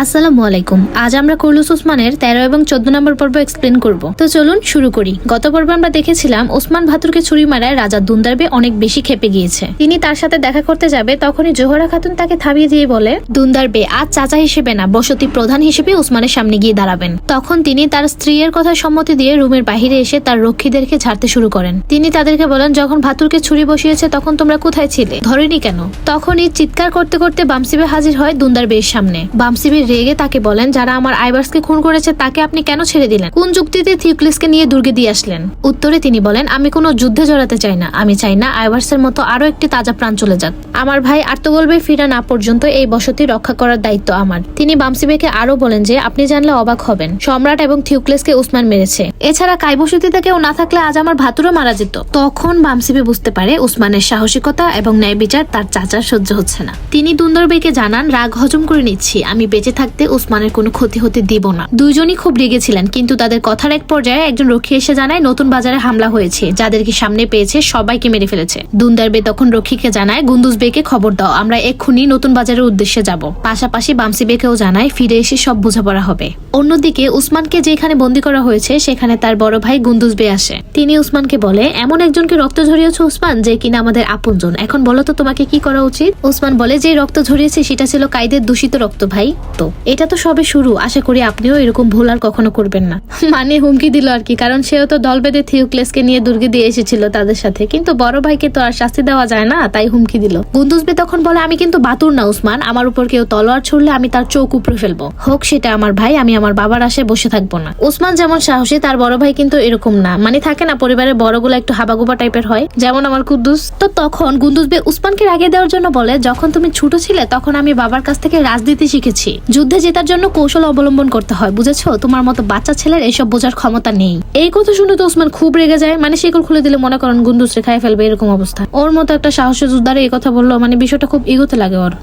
আসসালামু আলাইকুম। আজ আমরা কুরুলুস ওসমানের 13 এবং 14 নম্বর পর্ব এক্সপ্লেন করব। তো চলুন শুরু করি। গত পর্বে আমরা দেখেছিলাম ওসমান ভাতুরকে ছুরি মারায় রাজা দুন্দারবে অনেক বেশি ক্ষেপে গিয়েছে। তিনি তার সাথে দেখা করতে যাবে, তখনই জোহরা খাতুন তাকে থামিয়ে দিয়ে বলে, দুন্দারবে আজ চাচা হিসেবে না, বসতি প্রধান হিসেবে ওসমানের সামনে গিয়ে দাঁড়াবেন। তখন তিনি তার স্ত্রীর কথা সম্মতি দিয়ে রুমের বাহিরে এসে তার রক্ষীদেরকে ঝাড়তে শুরু করেন। তিনি তাদেরকে বলেন, যখন ভাতুরকে ছুরি বসিয়েছে তখন তোমরা কোথায় ছিলে, ধরেনি কেন? তখনই চিৎকার করতে করতে বামসিবে হাজির হয় দুন্দারবের সামনে। বামসিবে রেগে তাকে বলেন, যারা আমার আইবার্সকে খুন করেছে তাকে আপনি কেন ছেড়ে দিলেন? কোন যুক্তিতে থিউক্লিসকে নিয়ে দুর্গে দিয়ে আসলেন? উত্তরে তিনি বলেন, আমি কোনো যুদ্ধে জড়াতে চাই না। আমি চাই না আইবার্সের মতো আরো একটি তাজা প্রাণ চলে যাক। আমার ভাই আর্তগোলবে ফিরা না পর্যন্ত এই বসতি রক্ষা করার দায়িত্ব আমার। তিনি বামসিবেকে আরো বলেন যে আপনি জানলে অবাক হবেন, সম্রাট এবং থিউক্লিসকে উসমান মেরেছে। এছাড়া কাইবসতিতে কেউ না থাকলে আজ আমার ভাতুরও মারা যেত। তখন বামসিবে বুঝতে পারে উসমানের সাহসিকতা এবং ন্যায় বিচার তার চাচার সহ্য হচ্ছে না। তিনি দুন্দরবেকে জানান, রাগ হজম করে নিচ্ছি, আমি বেঁচে থাকতে উসমানের কোনো ক্ষতি হতে দিব না। দুইজনই খুব রেগেছিলেন, কিন্তু তাদের কথার এক পর্যায়ে একজন রক্ষী এসে জানায় নতুন বাজারে হামলা হয়েছে, যাদেরকে সামনে পেয়েছে সবাইকে মেরে ফেলেছে। দুন্দারবে তখন রক্ষীকে জানায়, গুন্দুজ বেকে খবর দাও, আমরা এক্ষুনি নতুন বাজারের উদ্দেশ্যে যাব। পাশাপাশি বামসি বেকেও জানায় ফিরে এসে সব বোঝাপড়া হবে। অন্যদিকে উসমানকে যেখানে বন্দী করা হয়েছে সেখানে তার বড় ভাই গুন্দুজ বে আসে। তিনি উসমানকে বলে, এমন একজনকে রক্ত ঝরিয়েছে উসমান, যে কিনা আমাদের আপনজন। এখন বলো তো তোমাকে কি করা উচিত? উসমান বলে, যে রক্ত ঝরিয়েছে সেটা ছিল কাইদের দূষিত রক্ত ভাই। তো এটা তো সবে শুরু, আশা করি আপনিও এরকম ভুল আর কখনো করবেন না। মানে হুমকি দিল আর কি, কারণ সেও তো দল বেঁধে থিউক্লেসকে নিয়ে দুর্গে দিয়ে এসেছিল তাদের সাথে, কিন্তু বড় ভাইকে তো আর শাস্তি দেওয়া যায় না, তাই হুমকি দিল। গুন্দুজবে তখন বলে, আমি কিন্তু বাতুর না উসমান, আমার উপর কেউ তলোয়ার ছুড়লে আমি তার চোখ উপড়ে ফেলবো, হোক সেটা আমার ভাই, আমি আমার বাবার আশায় বসে থাকবো না। উসমান যেমন সাহসী, তার বড় ভাই কিন্তু এরকম না। মানে থাকে না পরিবারের বড়গুলো একটু হাবাগোবা টাইপের হয়, যেমন আমার কুদ্দুস। তো তখন গুন্দুজবে উসমানকে রাগিয়ে দেওয়ার জন্য বলে, যখন তুমি ছোট ছিলে তখন আমি বাবার কাছ থেকে রাজনীতি শিখেছি। যুদ্ধে জেতার জন্য কৌশল অবলম্বন করতে হয়, বুঝেছো? তোমার মতো বাচ্চা ছেলের এসব বোঝার ক্ষমতা নেই। এই কথা শুনে তো ওসমান খুব রেগে যায়। মানে শিকল খুলে দিলে মনে করেন গুন্দুস রেখায় ফেলবে, এরকম অবস্থা। ওর মতো একটা সাহসী যোদ্ধারে এই কথা বললো, মানে বিষয়টা খুব ইগোতে লাগে ওর।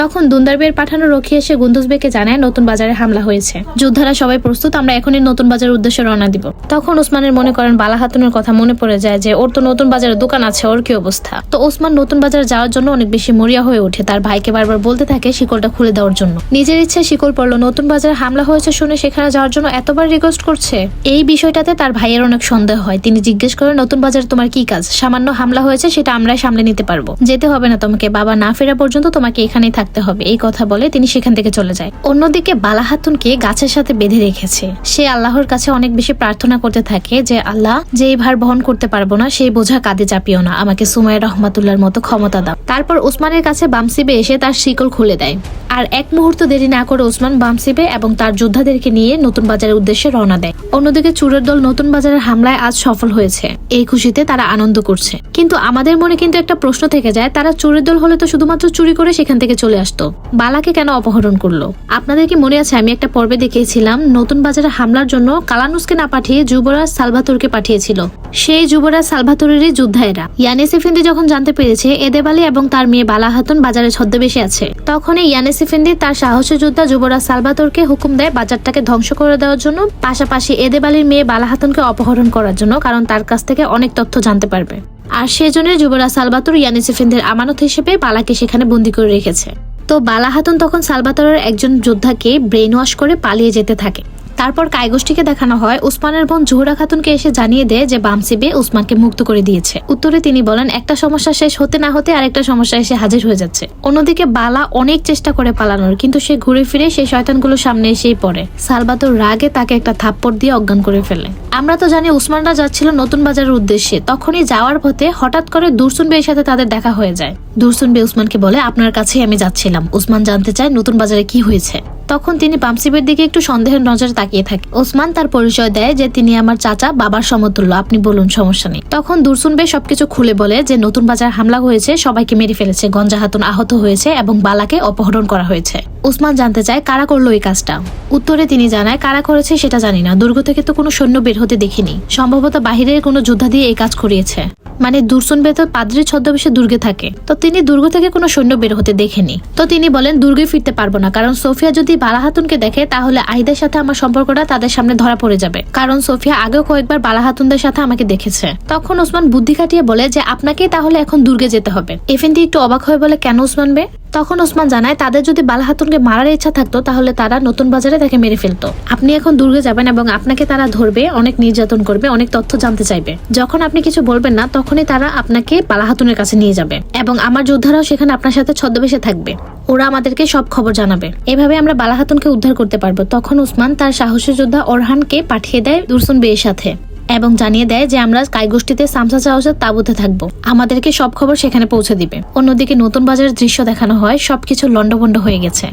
তখন দুন্দারবের পাঠানো রক্ষী এসে গুন্দুজবেকে জানায় নতুন বাজারে হামলা হয়েছে, যোদ্ধারা সবাই প্রস্তুত, আমরা এখনই নতুন বাজারের উদ্দেশ্যে রওনা দিব। তখন ওসমানের মনে করেন বালা খাতুনের কথা মনে পড়ে যায় যে ওর তো নতুন বাজারে দোকান আছে, ওর কি অবস্থা। তো ওসমান নতুন বাজারে যাওয়ার জন্য অনেক বেশি মরিয়া হয়ে ওঠে, তার ভাইকে বারবার বলতে থাকে শিকলটা খুলে দেওয়ার জন্য। নিজের ইচ্ছে শিকল পড়লো, নতুন বাজারে হামলা হয়েছে শুনে সেখানে যাওয়ার জন্য এতবার রিকোয়েস্ট করছে। এই বিষয়টাতে তার ভাইয়ের অনেক সন্দেহ হয়। তিনি জিজ্ঞেস করেন, নতুন বাজারে তোমার কি কাজ? সামান্য হামলা হয়েছে, সেটা আমরাই সামলে নিতে পারবো, যেতে হবে না তোমাকে, বাবা না ফেরা পর্যন্ত তোমাকে এখানেই থাকতে হবে। এই কথা বলে তিনি সেখান থেকে চলে যায়। অন্যদিকে বালা খাতুনকে গাছের সাথে বেঁধে রেখেছে। সে আল্লাহর কাছে অনেক বেশি প্রার্থনা করতে থাকে যে আল্লাহ, যে এই ভার বহন করতে পারবো না সেই বোঝা কাঁধে চাপিও না, আমাকে সুমাইয়া রহমাতুল্লাহর মতো ক্ষমতা দাও। তারপর ওসমানের কাছে বামসিবে এসে তার শিকল খুলে দেয়। আর এক মুহূর্ত দেরি না করে ওসমান বামসিবে এবং তার যোদ্ধাদেরকে নিয়ে নতুন বাজারের উদ্দেশ্যে রওনা দেয়। অন্যদিকে চোরের দল নতুন বাজারের হামলায় আজ সফল হয়েছে, এই খুশিতে তারা আনন্দ করছে। কিন্তু আমাদের মনে কিন্তু একটা প্রশ্ন থেকে যায়, তারা চোরের দল হলে তো শুধুমাত্র চুরি করে সেখান থেকে চলে আসতো, বালাকে কেন অপহরণ করলো? আপনাদের কি মনে আছে আমি একটা পর্বে দেখিয়েছিলাম নতুন বাজারে হামলার জন্য কালানুসকে না পাঠিয়ে যুবরাজ সালভাতোরকে পাঠিয়েছিল। সেই যুবরাজ সালভাতোরেরই যোদ্ধা এরা। ইয়ানেস এফেন্দি যখন জানতে পেরেছে এদেবালি এবং তার মেয়ে বালা খাতুন বাজারে ছদ্মবেশে আছে, তখনই ইয়ানেস এফেন্দি তার সাহসী যোদ্ধা যুবরাজ সালভাতোরকে হুকুম দেয় বাজারটাকে ধ্বংস করে দেওয়ার জন্য, পাশাপাশি এদেবালির মেয়ে বালা খাতুনকে অপহরণ করার জন্য, কারণ তার কাছ থেকে অনেক তথ্য জানতে পারবে। আর সেজন্য যুবরাজ সালভাতোর ইয়ানেস এফেন্দির আমানত হিসেবে বালাকে সেখানে বন্দী করে রেখেছে। তো বালা খাতুন তখন সালভাতোরের একজন যোদ্ধাকে ব্রেইন ওয়াশ করে পালিয়ে যেতে থাকে। তারপর কায়গোষ্ঠীকে দেখানো হয় উসমানের বোন জোহরা খাতুনকে এসে জানিয়ে দেয় যে বামসিবে উসমানকে মুক্ত করে দিয়েছে। উত্তরে তিনি বলেন, একটা সমস্যা শেষ হতে না হতে আরেকটা সমস্যা এসে হাজির হয়ে যাচ্ছে। অন্যদিকে বালা অনেক চেষ্টা করে পালানোর, কিন্তু সে ঘুরে ফিরে সেই শয়তানগুলো সামনে এসেই পড়ে। সালভাতোর রাগে তাকে একটা থাপ্পড় দিয়ে অজ্ঞান করে ফেলে। আমরা তো জানি উসমানরা যাচ্ছিল নতুন বাজারের উদ্দেশ্যে, তখনই যাওয়ার পথে হঠাৎ করে দুরসুন বের সাথে তাদের দেখা হয়ে যায়। দুরসুন বে উসমানকে বলে, আপনার কাছেই আমি যাচ্ছিলাম। উসমান জানতে চায় নতুন বাজারে কি হয়েছে। তখন তিনি বামসিবের দিকে একটু সন্দেহের নজরে তাকিয়ে থাকে। ওসমান তার পরিচয় দেয় যে তিনি আমার চাচা, বাবার সমতুল্য, আপনি বলুন, সমস্যা নেই। তখন দুরসুন বে সবকিছু খুলে বলে যে নতুন বাজার হামলা হয়েছে, সবাইকে মেরে ফেলেছে, গঞ্জা খাতুন আহত হয়েছে এবং বালাকে অপহরণ করা হয়েছে। ওসমান জানতে চায় কারা করলো এই কাজটা। উত্তরে তিনি জানায়, কারা করেছে সেটা জানি না, দুর্গ থেকে তো কোনো সৈন্য বের হতে দেখিনি, সম্ভবত বাহিরের কোনো যোদ্ধা দিয়ে এই কাজ করিয়েছে। মানে দুরসুন বে তো পাদ্রীর ছদ্মবেশে দুর্গে থাকে, তো তিনি দুর্গ থেকে কোনো সৈন্য বের হতে দেখেনি। তো তিনি বলেন দুর্গে ফিরতে পারবো না, কারণ সোফিয়া যদি বালা হাতুনকে দেখে তাহলে আহিদের সাথে আমার সম্পর্কটা তাদের সামনে ধরা পড়ে যাবে, কারণ সোফিয়া আগেও কয়েকবার বালা হাতুনদের সাথে আমাকে দেখেছে। তখন ওসমান বুদ্ধি খাটিয়ে বলে যে আপনাকেই তাহলে এখন দুর্গে যেতে হবে। এফেন্দি একটু অবাক হয়ে বলে কেন ওসমান বে? তখন ওসমান জানায় তাদের যদি বালা হাতুনকে মারার ইচ্ছা থাকতো তাহলে তারা নতুন বাজারে তাকে মেরে ফেলতো। আপনি এখন দুর্গে যাবেন এবং আপনাকে তারা ধরবে, অনেক নির্যাতন করবে, অনেক তথ্য জানতে চাইবে। যখন আপনি কিছু বলবেন না তখনই তারা আপনাকে বালা হাতুনের কাছে নিয়ে যাবে এবং আমার যোদ্ধারাও সেখানে আপনার সাথে ছদ্মবেশে থাকবে। ওরা আমাদেরকে সব খবর জানাবে। এভাবে আমরা বালা হাতুনকে উদ্ধার করতে পারবো। তখন ওসমান তার সাহসী যোদ্ধা ওরহানকে পাঠিয়ে দেয় দুরসুন বেয়ের সাথে এবং জানিয়ে দেয় যে আমরা কাইগোষ্ঠীতে সামসা চাউসের তাঁবুতে থাকবো, আমাদেরকে সব খবর সেখানে পৌঁছে দিবে। অন্যদিকে নতুন বাজারের দৃশ্য দেখানো হয়, সবকিছু লন্ডভন্ড হয়ে গেছে।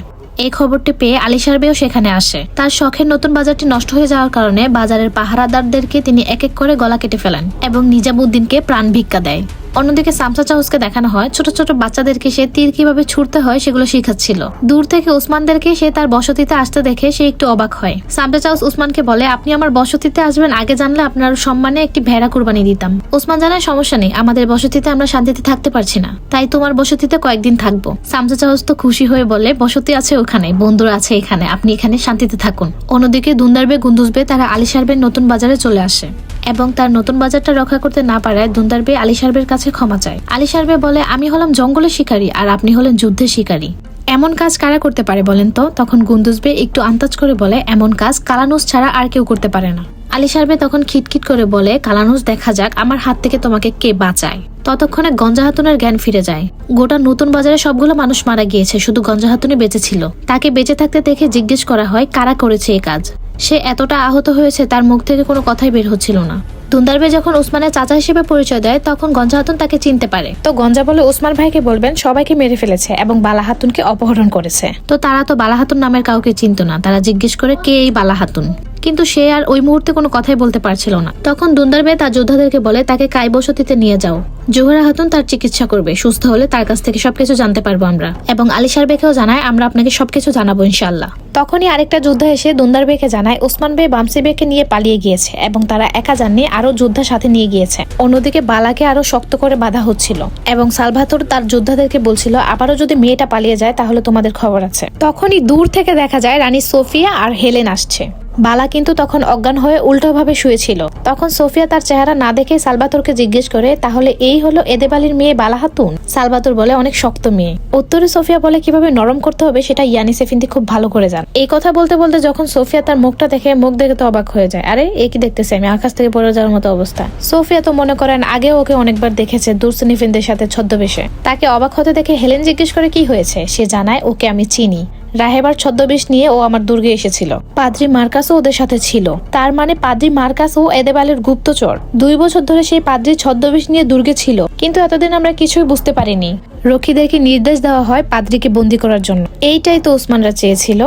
এই খবরটি পেয়ে আলিশার বেও সেখানে আসে। তার শখের নতুন বাজারটি নষ্ট হয়ে যাওয়ার কারণে বাজারের পাহারাদারদেরকে তিনি এক এক করে গলা কেটে ফেলেন এবং নিজামুদ্দিনকে প্রাণ ভিক্ষা দেয়। অন্যদিকে সামসা চাউসকে দেখানো হয় ছোট ছোট বাচ্চাদেরকে সে তীর কিভাবে ছুটতে হয় সেগুলো শিখাচ্ছিল। দূর থেকে ওসমানদেরকে সে তার বসতিতে আসতে দেখে সে একটু অবাক হয়। সামসা চাউস ওসমানকে বলে আপনি আমার বসতিতে আসবেন, আগে জানলে আপনার সম্মানে একটি ভেড়া কুরবানি দিতাম। ওসমান জানায় সমস্যা নেই, আমাদের বসতিতে আমরা শান্তিতে থাকতে পারছি না, তাই তোমার বসতিতে কয়েকদিন থাকবো। সামসা চাউস তো খুশি হয়ে বলে বসতি আছে ওখানে, বন্ধুরা আছে এখানে, আপনি এখানে শান্তিতে থাকুন। অন্যদিকে দুন্দারবে গুন্দুজবে তারা আলিশারবের নতুন বাজারে চলে আসে এবং তার নতুন বাজারটা রক্ষা করতে না পারায় দুন্দারবে আলিশারবের কাছে ক্ষমা চায়। আলিশারবে বলে আমি হলাম জঙ্গলের শিকারী আর আপনি হলেন যুদ্ধের শিকারী, এমন কাজ কারা করতে পারে বলেন তো? তখন গুন্দুজবে একটু আন্দাজ করে বলে এমন কাজ কালানুস ছাড়া আর কেউ করতে পারে না। আলিশারবে তখন খিটখিট করে বলে কালানুস দেখা যাক আমার হাত থেকে তোমাকে কে বাঁচায়। ততক্ষণে গঞ্জা হাতুনের জ্ঞান ফিরে যায়। গোটা নতুন বাজারে সবগুলো মানুষ মারা গিয়েছে, শুধু গঞ্জা হাতুনই বেঁচে ছিল। তাকে বেঁচে থাকতে দেখে জিজ্ঞেস করা হয় কারা করেছে এই কাজ। সে এতটা আহত হয়েছে তার মুখ থেকে কোনো কথাই বের হচ্ছিল না। দুন্দারবে যখন ওসমানের চাচা হিসেবে পরিচয় দেয় তখন গঞ্জা হাতুন তাকে চিনতে পারে। তো গঞ্জা বলে ওসমান ভাইকে বলবেন সবাইকে মেরে ফেলেছে এবং বালা হাতুনকে অপহরণ করেছে। তো তারা তো বালা হাতুন নামের কাউকে চিনত না, তারা জিজ্ঞেস করে কে এই বালা হাতুন, কিন্তু সে আর ওই মুহূর্তে কোনো কথাই বলতে পারছিল না। তখন দুন্দারবে তার যোদ্ধাদেরকে বলে তাকে কাই বসতিতে নিয়ে যাও, জোহরা হাতুন তার চিকিৎসা করবে, সুস্থ হলে তার কাছ থেকে সবকিছু জানতে পারবো আমরা। এবং আলিশার বেকেও জানায় আমরা আপনাকে সবকিছু জানাবো ইনশাআল্লাহ। তখনই আরেকটা যোদ্ধা এসে দুন্দার বেকে জানায় ওসমান বে বামসি বেকে নিয়ে পালিয়ে গিয়েছে এবং তারা একা যাননি, আরো যোদ্ধা সাথে নিয়ে গিয়েছে। অন্যদিকে বালাকে আরো শক্ত করে বাঁধা হচ্ছিল এবং সালভাতোর তার যোদ্ধাদেরকে বলছিল আবারও যদি মেয়েটা পালিয়ে যায় তাহলে তোমাদের খবর আছে। তখনই দূর থেকে দেখা যায় রানী সোফিয়া আর হেলেন আসছে। বালা কিন্তু তখন অজ্ঞান হয়ে উল্টোভাবে শুয়েছিল। তখন সোফিয়া তার চেহারা না দেখে সালভাতোরকে জিজ্ঞেস করে তাহলে এই হলো এদেবালির মেয়ে বালা হাতুন? সালভাতোর বলে অনেক শক্ত মেয়ে। উত্তরে সোফিয়া বলে কিভাবে নরম করতে হবে সেটা ইয়ানিস এফেন্দি খুব ভালো করে জান। এই কথা বলতে বলতে যখন সোফিয়া তার মুখটা দেখে, মুখ দেখে তো অবাক হয়ে যায়, আরে এ কি দেখতেছে আমি, আকাশ থেকে পড়ে যাওয়ার মতো অবস্থা। সোফিয়া তো মনে করেন আগে ওকে অনেকবার দেখেছে দুরসুন এফেন্দির সাথে ছদ্মবেশে। তাকে অবাক হতে দেখে হেলেন জিজ্ঞেস করে কি হয়েছে। সে জানায় ওকে আমি চিনি, রাহেবার ছদ্মবেশ নিয়ে ও আমার দুর্গে এসেছিল, পাদ্রি মার্কাসও ওদের সাথে ছিল। তার মানে পাদ্রি মার্কাস ও এদেবালের গুপ্তচর। 2 বছর ধরে সেই পাদ্রি ছদ্মবেশ নিয়ে দুর্গে ছিল, কিন্তু এতদিন আমরা কিছুই বুঝতে পারিনি। রক্ষীদেরকে নির্দেশ দেওয়া হয় পাদ্রিকে বন্দী করার জন্য। এইটাই তো ওসমানরা চেয়েছিল।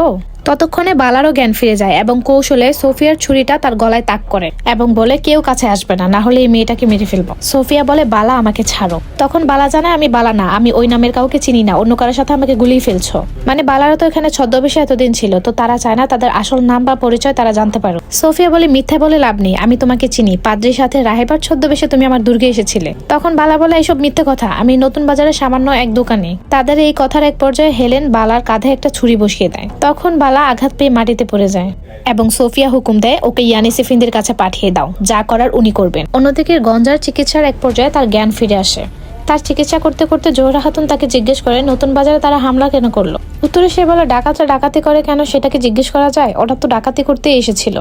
ততক্ষণে বালারও জ্ঞান ফিরে যায় এবং কৌশলে সোফিয়ার ছুরিটা তার গলায় তাক করে এবং বলে কেউ কাছে আসবে না, না হলে এই মেয়েটাকে মেরে ফেলবো। সোফিয়া বলে বালা আমাকে ছাড়ো। তখন বালা জানায় আমি বালা না, আমি ওই নামের কাউকে চিনি না, অন্য কারোর সাথে আমাকে গুলিয়ে ফেলছো। মানে বালারা তো এখানে ছদ্মবেশে এতদিন ছিল, তো তারা চায় না তাদের আসল নাম বা পরিচয় তারা জানতে পারো। সোফিয়া বলে মিথ্যা বলে লাভ নেই, আমি তোমাকে চিনি, পাদ্রির সাথে রাহেবার ছদ্মবেশে তুমি আমার দুর্গে এসেছিলে। তখন বালা বলে এইসব মিথ্যে কথা, আমি নতুন বাজারে সামান্য এক দোকানে। তাদের এই কথার এক পর্যায়ে হেলেন বালার কাঁধে একটা ছুরি বসিয়ে দেয়। তখন বালা আঘাত পেয়ে মাটিতে পড়ে যায় এবং সোফিয়া হুকুম দেয় ওকে ইয়ানিস এফেন্দির কাছে পাঠিয়ে দাও, যা করার উনি করবেন। অন্যদিকে গঞ্জার চিকিৎসার এক পর্যায়ে তার জ্ঞান ফিরে আসে। তার চিকিৎসা করতে করতে জোহরা খাতুন তাকে জিজ্ঞেস করে নতুন বাজারে তারা হামলা কেন করলো। উত্তরে সে বলে ডাকাতরা ডাকাতি করে কেন সেটাকে জিজ্ঞেস করা যায়, ওটা তো ডাকাতি করতে এসেছিল।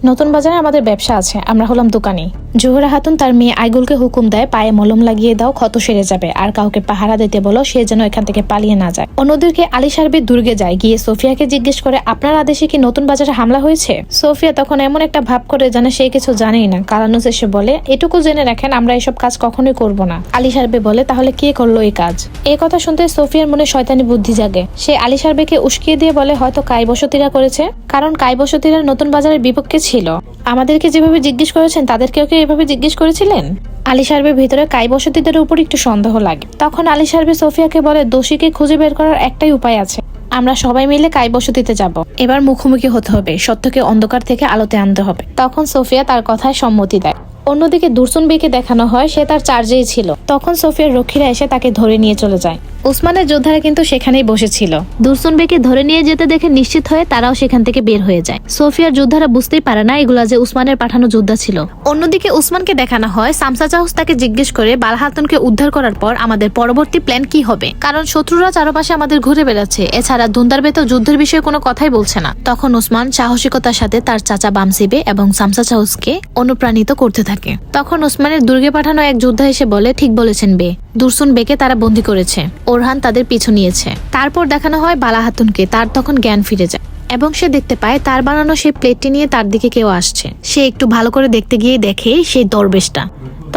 নতুন বাজারে আমাদের ব্যবসা আছে, আমরা হলাম দোকানি। জোহরা খাতুন তার মেয়ে আইগুলকে হুকুম দেয় পায়ে মলম লাগিয়ে দাও, ক্ষত সেরে যাবে, আর কাউকে পাহারা দিতে বলো সে যেন এখান থেকে পালিয়ে না যায়। অন্যদিকে আলিশারবে দুর্গে যায়, গিয়ে সোফিয়াকে জিজ্ঞেস করে আপনার আদেশে কি নতুন বাজারে হামলা হয়েছে। সোফিয়া তখন এমন একটা ভাব করে জানে সে কিছু জানেই না। কালানুস এসে বলে এটুকু জেনে রাখেন আমরা এসব কাজ কখনোই করব না। আলিশারবে বলে তাহলে কে করলো এই কাজ। এই কথা শুনতে সোফিয়ার মনে শয়তানি বুদ্ধি জাগে। সে আলিশারবেকে উস্কিয়ে দিয়ে বলে হয়তো কাই বসতিরা করেছে, কারণ কাই বসতিরা নতুন বাজারের বিপক্ষে ছিল। আমাদেরকে যেভাবে জিজ্ঞেস করেছেন তাদেরকেও কি এভাবে জিজ্ঞেস করেছিলেন। আলিশারবের ভিতরে কাই বসতিদের উপর একটু সন্দেহ লাগে। তখন আলিশারবে সোফিয়াকে বলে দোষীকে খুঁজে বের করার একটাই উপায় আছে, আমরা সবাই মিলে কাই বসতিতে যাব। এবার মুখোমুখি হতে হবে, সত্যকে অন্ধকার থেকে আলোতে আনতে হবে। তখন সোফিয়া তার কথায় সম্মতি দেয়। অন্যদিকে দুরসুন বেকে দেখানো হয় সে তার চার্জেই ছিল। তখন সোফিয়ার রক্ষীরা এসে তাকে ধরে নিয়ে চলে যায়। ওসমানের যোদ্ধারা কিন্তু সেখানেই বসেছিল। দুরসুন বেকে ধরে নিয়ে যেতে দেখে নিশ্চিত হয়ে তারাও সেখান থেকে বের হয়ে যায়। সোফিয়ার যোদ্ধারা বুঝতেই পারে না এগুলা যে উসমানের পাঠানো যোদ্ধা ছিল। অন্যদিকে উসমানকে দেখানো হয় সামসা চাহুস তাকে জিজ্ঞেস করে বালাহাতুনকে উদ্ধার করার পর আমাদের পরবর্তী প্ল্যান কি হবে, কারণ শত্রুরা চারপাশে আমাদের ঘুরে বেড়াচ্ছে। এছাড়া দুন্দারবে তো যুদ্ধের বিষয়ে কোনো কথাই বলছে না। তখন উসমান সাহসিকতার সাথে তার চাচা বামসিবে এবং সামসা চাহুসকে অনুপ্রাণিত করতে থাকে। তখন উসমানের দুর্গে পাঠানো এক যোদ্ধা এসে বলে, ঠিক বলেছেন বে, দুরসুন বেকে তারা বন্দী করেছে, ওরহান তাদের পিছু নিয়েছে। তারপর দেখানো হয় বালাহাতুনকে, তার তখন জ্ঞান ফিরে যায় এবং সে দেখতে পায় তার বানানো সেই প্লেটটি নিয়ে তার দিকে কেউ আসছে। সে একটু ভালো করে দেখতে গিয়ে দেখে সেই দরবেশটা।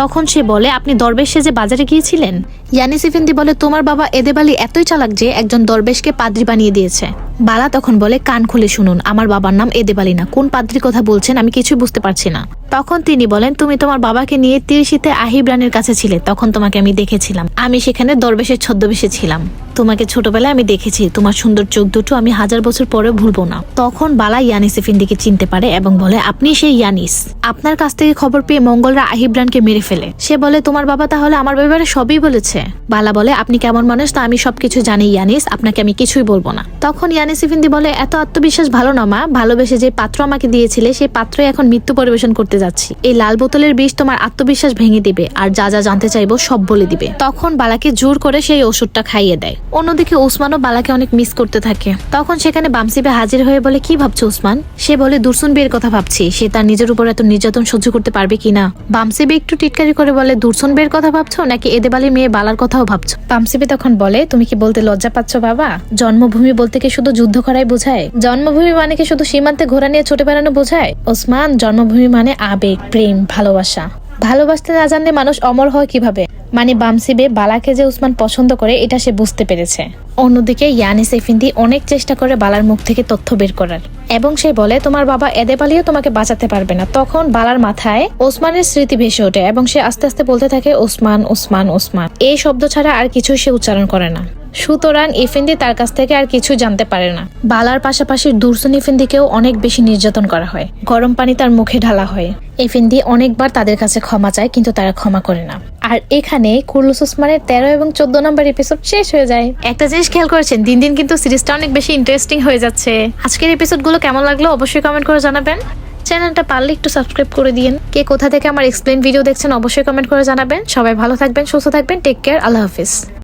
তখন সে বলে, আপনি দরবেশ সেজে বাজারে গিয়েছিলেন? ইয়ানিস ইফেন্দি বলে, তোমার বাবা এদেবালি এতই চালাক যে একজন দরবেশকে পাদ্রি বানিয়ে দিয়েছে। বালা তখন বলে, কান খুলে শুনুন, আমার বাবার নাম এদেবালি না, কোন পাদ্রির কথা বলছেন আমি কিছুই বুঝতে পারছি না। তখন তিনি বলেন, তুমি তোমার বাবাকে নিয়ে তিরশিতে আহিব রানীর কাছে ছিলে, তখন তোমাকে আমি দেখেছিলাম। আমি সেখানে দরবেশের ছদ্মবেশে ছিলাম। তোমাকে ছোটবেলায় আমি দেখেছি, তোমার সুন্দর চোখ দুটো আমি 1000 বছর পরেও ভুলবো না। তখন বালা ইয়ানিস ইফেন্দিকে চিনতে পারে এবং বলে, আপনি সেই ইয়ানিস। আপনার কাছ থেকে খবর পেয়ে মঙ্গলরা আহিবরানকে মেরে ফেলে। সে বলে, তোমার বাবা তাহলে আমার ব্যাপারে সবই বলেছে। বালা বলে, আপনি কেমন মানুষ তা আমি সবকিছু জানি ইয়ানিস, আপনাকে আমি কিছুই বলবো না। তখন ইয়ানিস ইফেন্দি বলে, এত আত্মবিশ্বাস ভালো না মা, ভালোবেসে যে পাত্র আমাকে দিয়েছিলে সেই পাত্রে এখন মৃত্যু পরিবেশন করতে যাচ্ছি। এই লাল বোতলের বিষ তোমার আত্মবিশ্বাস ভেঙে দিবে আর যা যা জানতে চাইবো সব বলে দিবে। তখন বালাকে জোর করে সেই ওষুধটা খাইয়ে দেয়। অন্যদিকে ওসমানও বালাকে অনেক মিস করতে থাকে। তখন সেখানে বামসিবে হাজির হয়ে বলে, কি ভাবছো ওসমান? সে বলে, দুরসুন বিয়ের কথা ভাবছি, সে তার নিজের উপর এত নির্যাতন সহ্য করতে পারবে কিনা। বামসিবে একটু টিটকারি করে বলে, দুরসুন বিয়ের কথা ভাবছো নাকি এদেবালির মেয়ে বালার কথাও ভাবছো? বামসিবে তখন বলে, তুমি কি বলতে লজ্জা পাচ্ছ বাবা? জন্মভূমি বলতে কি শুধু যুদ্ধ করাই বোঝায়? জন্মভূমি মানে কি শুধু সীমান্তে ঘোড়া নিয়ে ছুটে বেড়ানো বোঝায়? ওসমান, জন্মভূমি মানে আবেগ, প্রেম, ভালোবাসা। ভালোবাসতে না জানলে মানুষ অমর হয় কিভাবে? মানে বামসিবে বালাকে যে উসমান পছন্দ করে এটা সে বুঝতে পেরেছে। অন্যদিকে ইয়ানিস ইফেন্দি অনেক চেষ্টা করে বালার মুখ থেকে তথ্য বের করার এবং সে বলে, তোমার বাবা এদেবালিও তোমাকে বাঁচাতে পারবে না। তখন বালার মাথায় ওসমানের স্মৃতি ভেসে ওঠে এবং সে আস্তে আস্তে বলতে থাকে, ওসমান ওসমান ওসমান। এই শব্দ ছাড়া আর কিছুই সে উচ্চারণ করে না। সুতরাং ইফেন্দি তার কাছ থেকে আর কিছু জানতে পারে না। বালার পাশাপাশি দুরসুন ইফেন্দিকেও অনেক বেশি নির্যাতন করা হয়, গরম পানি তার মুখে ঢালা হয়। ইফেন্দি অনেকবার তাদের কাছে ক্ষমা চায় কিন্তু তারা ক্ষমা করে না। আর এখানে কুরুলুস ওসমানের 13 এবং 14 নম্বর এপিসোড শেষ হয়ে যায়। একটা জিনিস খেয়াল করেছেন, দিন দিন কিন্তু সিরিজটা অনেক বেশি ইন্টারেস্টিং হয়ে যাচ্ছে। আজকের এপিসোডগুলো কেমন লাগলো অবশ্যই কমেন্ট করে জানাবেন। চ্যানেলটা পারলে একটু সাবস্ক্রাইব করে দিন। কে কোথা থেকে আমার এক্সপ্লেন ভিডিও দেখছেন অবশ্যই কমেন্ট করে জানাবেন। সবাই ভালো থাকবেন, সুস্থ থাকবেন, টেক কেয়ার, আল্লাহ হাফিজ।